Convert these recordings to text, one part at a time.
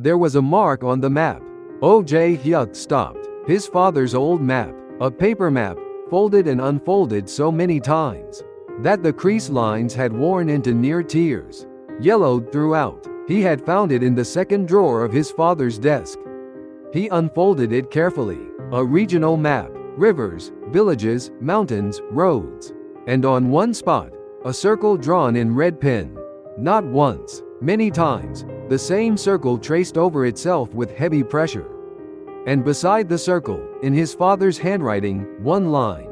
There was a mark on the map. Oh, Jae-hyuk stopped. His father's old map, a paper map, folded and unfolded so many times that the crease lines had worn into near tears, yellowed throughout. He had found it in the second drawer of his father's desk. He unfolded it carefully. A regional map, rivers, villages, mountains, roads. And on one spot, a circle drawn in red pen. Not once, many times, the same circle traced over itself with heavy pressure. And beside the circle, in his father's handwriting, one line.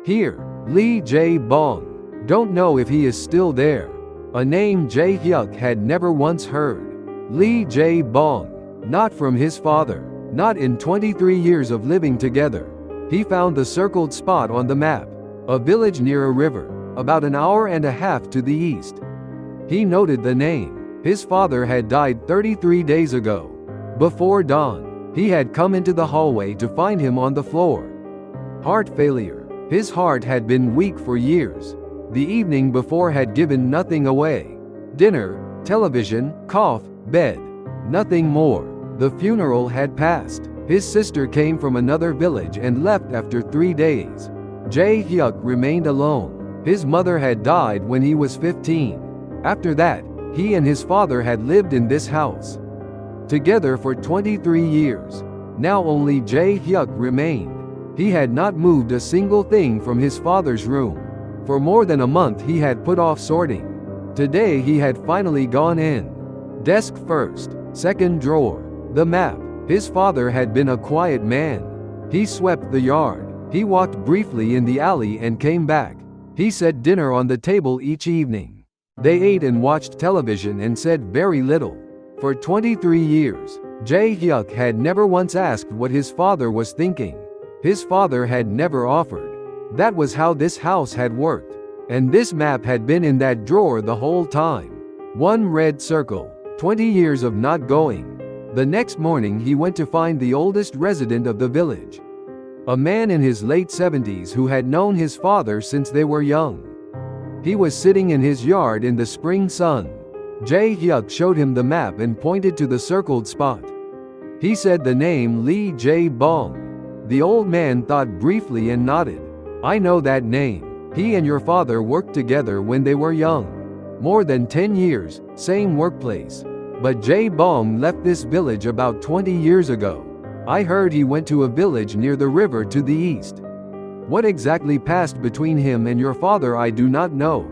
Here, Lee Jae-bong. Don't know if he is still there. A name Jae-hyuk had never once heard. Lee Jae-bong. Not from his father. Not in 23 years of living together. He found the circled spot on the map. A village near a river, about an hour and a half to the east. He noted the name. His father had died 33 days ago. Before dawn, he had come into the hallway to find him on the floor. Heart failure. His heart had been weak for years. The evening before had given nothing away. Dinner, television, cough, bed. Nothing more. The funeral had passed. His sister came from another village and left after 3 days. Jae-hyuk remained alone. His mother had died when he was 15. After that, he and his father had lived in this house together for 23 years. Now only Jae-hyuk remained. He had not moved a single thing from his father's room. For more than a month he had put off sorting. Today he had finally gone in. Desk first, second drawer. The map. His father had been a quiet man. He swept the yard. He walked briefly in the alley and came back. He set dinner on the table each evening. They ate and watched television and said very little. For 23 years, Jae-hyuk had never once asked what his father was thinking. His father had never offered. That was how this house had worked. And this map had been in that drawer the whole time. One red circle. 20 years of not going. The next morning he went to find the oldest resident of the village. A man in his late 70s who had known his father since they were young. He was sitting in his yard in the spring sun. Jae-hyuk showed him the map and pointed to the circled spot. He said the name Lee Jae-bong. The old man thought briefly and nodded. I know that name. He and your father worked together when they were young. More than 10 years, same workplace. But Jae-bong left this village about 20 years ago. I heard he went to a village near the river to the east. What exactly passed between him and your father I do not know.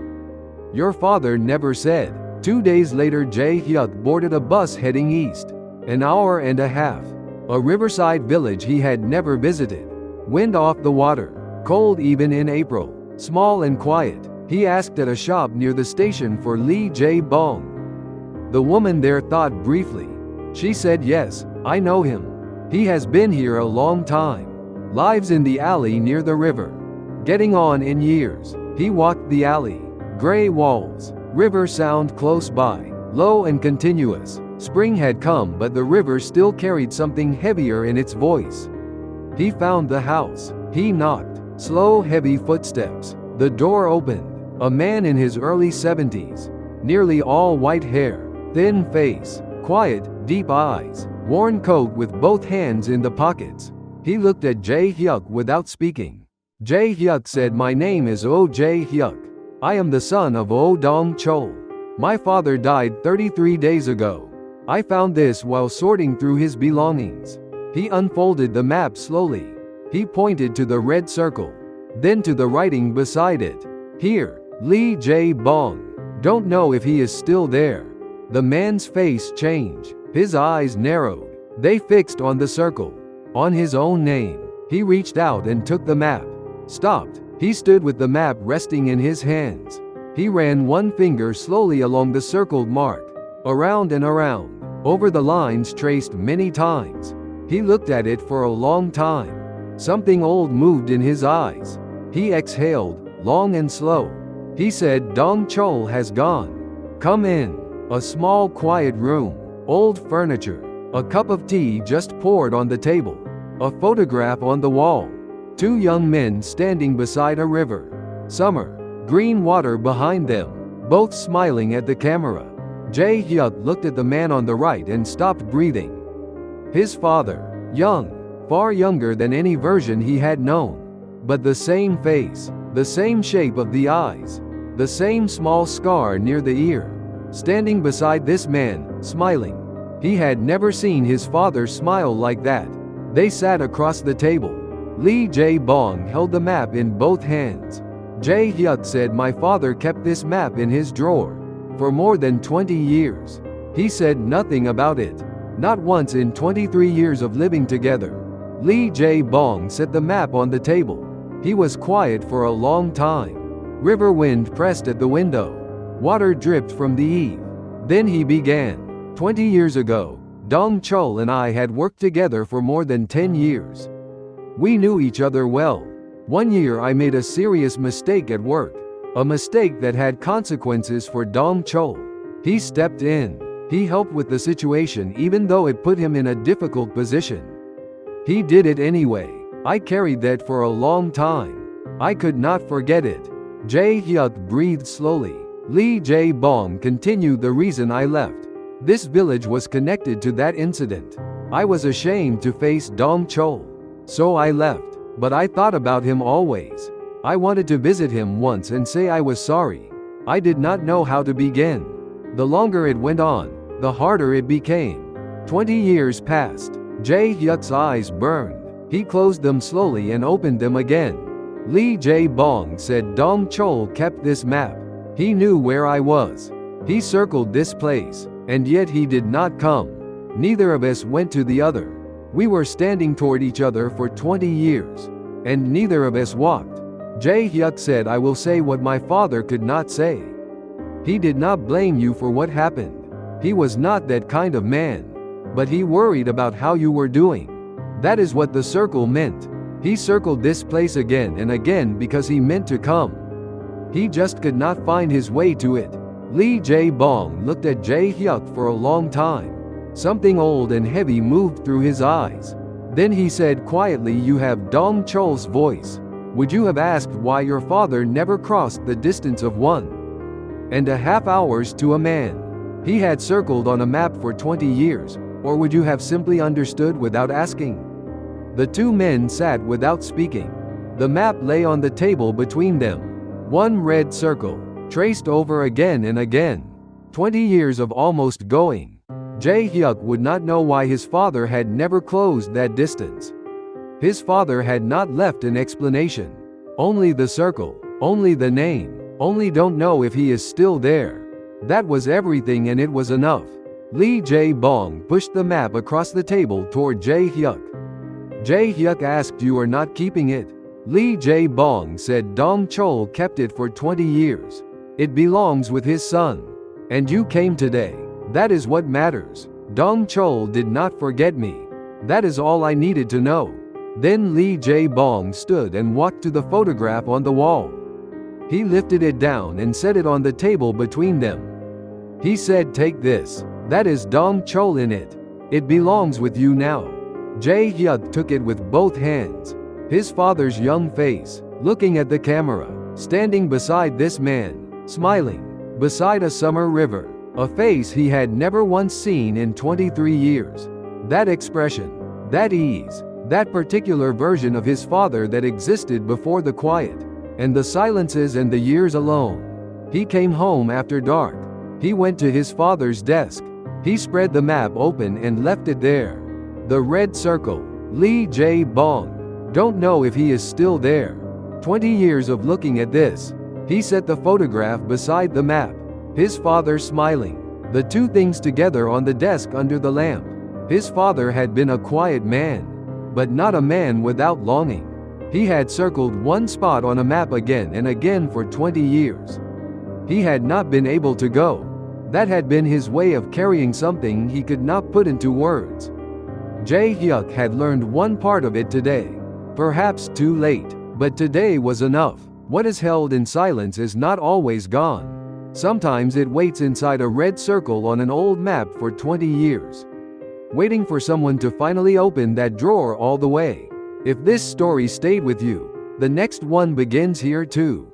Your father never said. 2 days later Jae-hyuk boarded a bus heading east. An hour and a half. A riverside village he had never visited. Wind off the water. Cold even in April. Small and quiet. He asked at a shop near the station for Lee Jae-bong. The woman there thought briefly. She said yes, I know him. He has been here a long time. Lives in the alley near the river. Getting on in years. He walked the alley. Gray walls. River sound close by. Low and continuous. Spring had come but the river still carried something heavier in its voice. He found the house. He knocked. Slow heavy footsteps. The door opened. A man in his early 70s. Nearly all white hair. Thin face. Quiet, deep eyes. Worn coat with both hands in the pockets. He looked at Jae-hyuk without speaking. Jae-hyuk said, my name is Oh Jae-hyuk. I am the son of Oh Dong-chol. My father died 33 days ago. I found this while sorting through his belongings. He unfolded the map slowly. He pointed to the red circle. Then to the writing beside it. Here, Lee Jae-bong. Don't know if he is still there. The man's face changed. His eyes narrowed. They fixed on the circle. On his own name. He reached out and took the map. Stopped. He stood with the map resting in his hands. He ran one finger slowly along the circled mark. Around and around. Over the lines traced many times. He looked at it for a long time. Something old moved in his eyes. He exhaled, long and slow. He said, Dong-chol has gone. Come in. A small quiet room. Old furniture. A cup of tea just poured on the table. A photograph on the wall. 2 young men standing beside a river. Summer. Green water behind them. Both smiling at the camera. Jae-hyuk looked at the man on the right and stopped breathing. His father, young, far younger than any version he had known. But the same face, the same shape of the eyes, the same small scar near the ear. Standing beside this man, smiling. He had never seen his father smile like that. They sat across the table. Lee Jae-bong held the map in both hands. Jae-hyuk said, "My father kept this map in his drawer for more than 20 years. He said nothing about it. Not once in 23 years of living together." Lee Jae-bong set the map on the table. He was quiet for a long time. River wind pressed at the window. Water dripped from the eave. Then he began. 20 years ago, Dong Chul and I had worked together for more than 10 years. We knew each other well. One year I made a serious mistake at work. A mistake that had consequences for Dong Chul. He stepped in. He helped with the situation even though it put him in a difficult position. He did it anyway. I carried that for a long time. I could not forget it. Jae-hyuk breathed slowly. Lee Jae-bong continued, "The reason I left this village was connected to that incident. I was ashamed to face Dong Chul. So I left. But I thought about him always. I wanted to visit him once and say I was sorry. I did not know how to begin. The longer it went on, the harder it became." 20 years passed. Jae-hyuk's eyes burned. He closed them slowly and opened them again. Lee Jae-bong said, "Dong Chul kept this map. He knew where I was. He circled this place, and yet he did not come. Neither of us went to the other. We were standing toward each other for 20 years, and neither of us walked." Jae-hyuk said, "I will say what my father could not say. He did not blame you for what happened. He was not that kind of man. But he worried about how you were doing. That is what the circle meant. He circled this place again and again because he meant to come. He just could not find his way to it." Lee Jae-bong looked at Jae-hyuk for a long time. Something old and heavy moved through his eyes. Then he said quietly, "You have Dong Chul's voice. Would you have asked why your father never crossed the distance of 1.5 hours to a man he had circled on a map for 20 years, or would you have simply understood without asking?" The two men sat without speaking. The map lay on the table between them. One red circle, traced over again and again. 20 years of almost going. Jae-hyuk would not know why his father had never closed that distance. His father had not left an explanation. Only the circle, only the name, only don't know if he is still there. That was everything and it was enough. Lee Jae-bong pushed the map across the table toward Jae-hyuk. Jae-hyuk asked, "You are not keeping it?" Lee Jae-bong said, "Dong Chul kept it for 20 years. It belongs with his son. And you came today. That is what matters. Dong Chul did not forget me. That is all I needed to know." Then Lee Jae-bong stood and walked to the photograph on the wall. He lifted it down and set it on the table between them. He said, "Take this. That is Dong Chul in it. It belongs with you now." Jae-hyuk took it with both hands. His father's young face, looking at the camera, standing beside this man, smiling, beside a summer river, a face he had never once seen in 23 years. That expression, that ease, that particular version of his father that existed before the quiet, and the silences and the years alone. He came home after dark. He went to his father's desk. He spread the map open and left it there. The red circle, Lee Jae-bong. Don't know if he is still there. 20 years of looking at this. He set the photograph beside the map. His father smiling. The two things together on the desk under the lamp. His father had been a quiet man, but not a man without longing. He had circled one spot on a map again and again for 20 years. He had not been able to go. That had been his way of carrying something he could not put into words. Jae-hyuk had learned one part of it today. Perhaps too late, but today was enough. What is held in silence is not always gone. Sometimes it waits inside a red circle on an old map for 20 years, waiting for someone to finally open that drawer all the way. If this story stayed with you, the next one begins here too.